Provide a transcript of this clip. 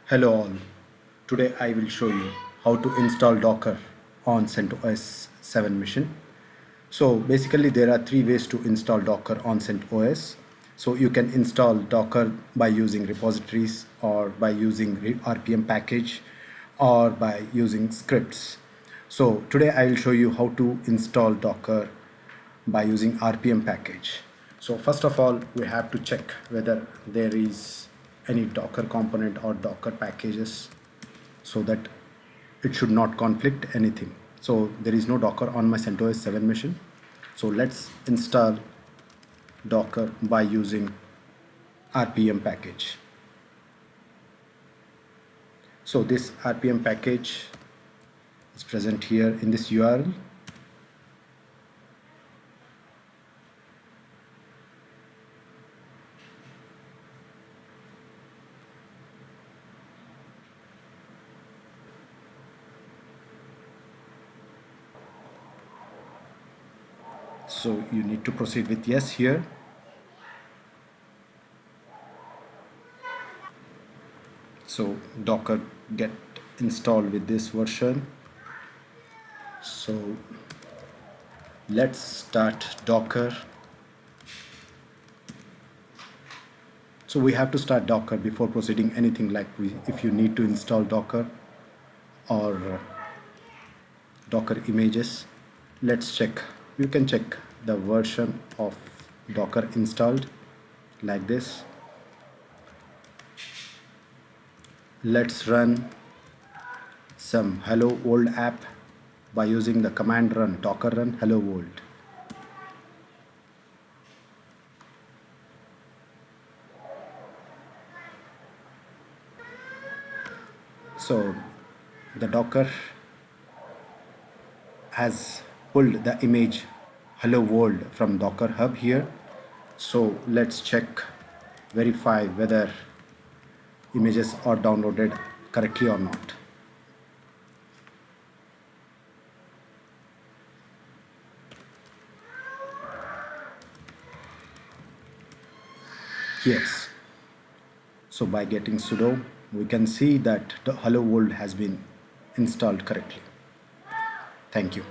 Hello all. Today I will show you how to install Docker on CentOS7 machine. So basically there are three ways to install Docker on CentOS. So you can install Docker by using repositories or by using RPM package or by using scripts. So today I will show you how to install Docker by using RPM package. So first of all, we have to check whether there is any Docker component or Docker packages so that it should not conflict anything. So there is no Docker on my CentOS 7 machine. So let's install Docker by using RPM package. So this RPM package is present here in this URL. So you need to proceed with yes here. So Docker get installed with this version. So let's start Docker. So we have to start Docker before proceeding anything, like if you need to install Docker or Docker images. Let's check. You can check the version of Docker installed like this. Let's run some hello world app by using the command run docker run hello world. So the Docker has pulled the image hello world from Docker hub here. So let's check, verify whether images are downloaded correctly or not. Yes. So by getting sudo, we can see that the hello world has been installed correctly. Thank you.